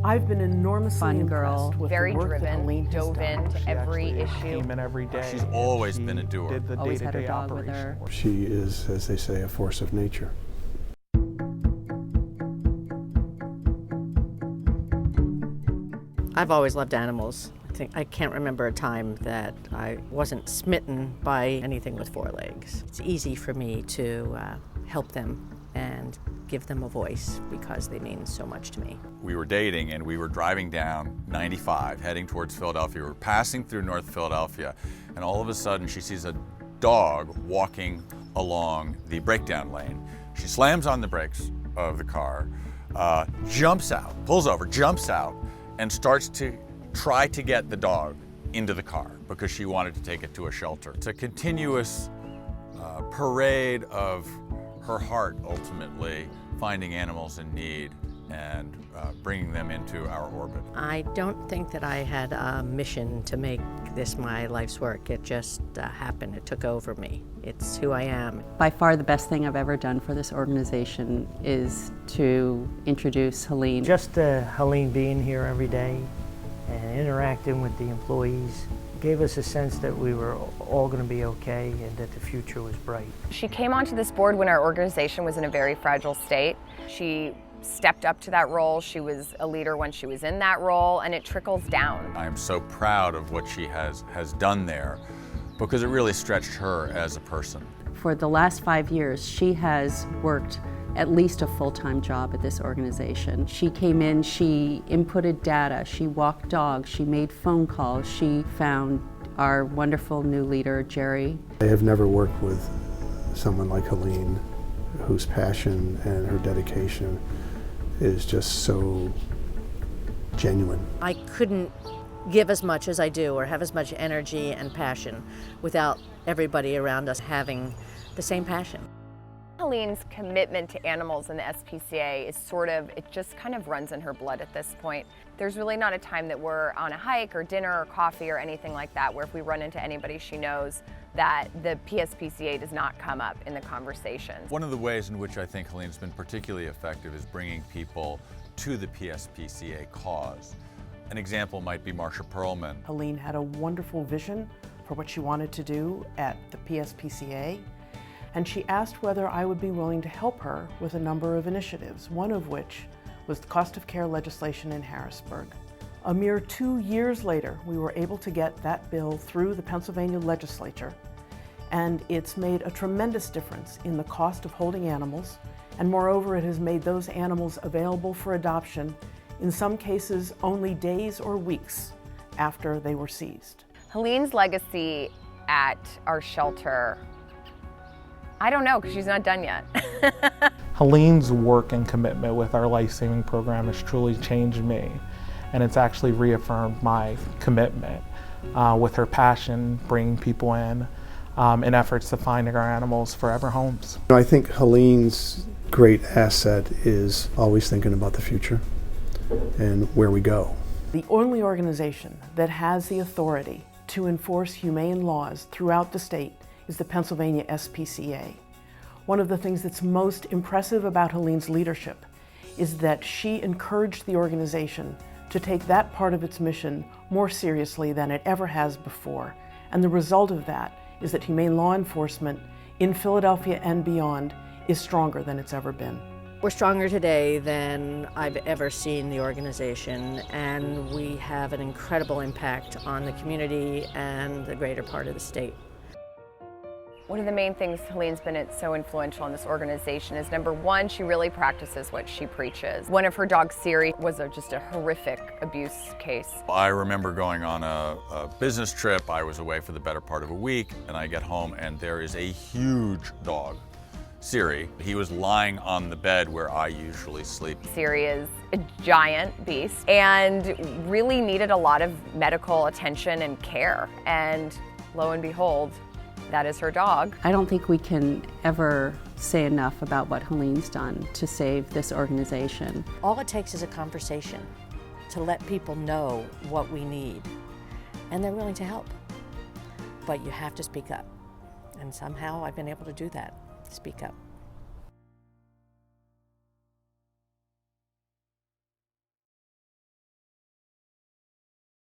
I've been enormously Fun girl. impressed with Very the work that driven, Helene has dove done. into every issue. Came in every day. She's always been a doer. Did the Always had her day-to-day dog with operation. her. She is, as they say, a force of nature. I've always loved animals. I can't remember a time that I wasn't smitten by anything with four legs. It's easy for me to help them and give them a voice because they mean so much to me. We were dating and we were driving down 95, heading towards Philadelphia. We were passing through North Philadelphia, and all of a sudden she sees a dog walking along the breakdown lane. She slams on the brakes of the car, jumps out, pulls over, jumps out, and starts to try to get the dog into the car because she wanted to take it to a shelter. It's a continuous parade of her heart ultimately finding animals in need and bringing them into our orbit. I don't think that I had a mission to make this my life's work. It just happened. It took over me. It's who I am. By far the best thing I've ever done for this organization is to introduce Helene. Just Helene being here every day and interacting with the employees gave us a sense that we were all going to be okay and that the future was bright. She came onto this board when our organization was in a very fragile state. She stepped up to that role. She was a leader when she was in that role, and it trickles down. I am so proud of what she has done there because it really stretched her as a person. For the last 5 years, she has worked at least a full-time job at this organization. She came in, she inputted data, she walked dogs, she made phone calls, she found our wonderful new leader, Jerry. I have never worked with someone like Helene, whose passion and her dedication is just so genuine. I couldn't give as much as I do or have as much energy and passion without everybody around us having the same passion. Helene's commitment to animals in the SPCA is it just kind of runs in her blood at this point. There's really not a time that we're on a hike or dinner or coffee or anything like that where if we run into anybody she knows that the PSPCA does not come up in the conversation. One of the ways in which I think Helene's been particularly effective is bringing people to the PSPCA cause. An example might be Marsha Perlman. Helene had a wonderful vision for what she wanted to do at the PSPCA, and she asked whether I would be willing to help her with a number of initiatives, one of which was the cost of care legislation in Harrisburg. A mere 2 years later, we were able to get that bill through the Pennsylvania legislature, and it's made a tremendous difference in the cost of holding animals, and moreover, it has made those animals available for adoption, in some cases only days or weeks after they were seized. Helene's legacy at our shelter, I don't know, because she's not done yet. Helene's work and commitment with our life-saving program has truly changed me, and it's actually reaffirmed my commitment with her passion, bringing people in efforts to finding our animals forever homes. I think Helene's great asset is always thinking about the future and where we go. The only organization that has the authority to enforce humane laws throughout the state is the Pennsylvania SPCA. One of the things that's most impressive about Helene's leadership is that she encouraged the organization to take that part of its mission more seriously than it ever has before. And the result of that is that humane law enforcement in Philadelphia and beyond is stronger than it's ever been. We're stronger today than I've ever seen the organization, and we have an incredible impact on the community and the greater part of the state. One of the main things Helene's been so influential in this organization is, number one, she really practices what she preaches. One of her dogs, Siri, was just a horrific abuse case. I remember going on a business trip. I was away for the better part of a week, and I get home and there is a huge dog, Siri. He was lying on the bed where I usually sleep. Siri is a giant beast and really needed a lot of medical attention and care. And lo and behold, that is her dog. I don't think we can ever say enough about what Helene's done to save this organization. All it takes is a conversation to let people know what we need, and they're willing to help. But you have to speak up, and somehow I've been able to do that, speak up.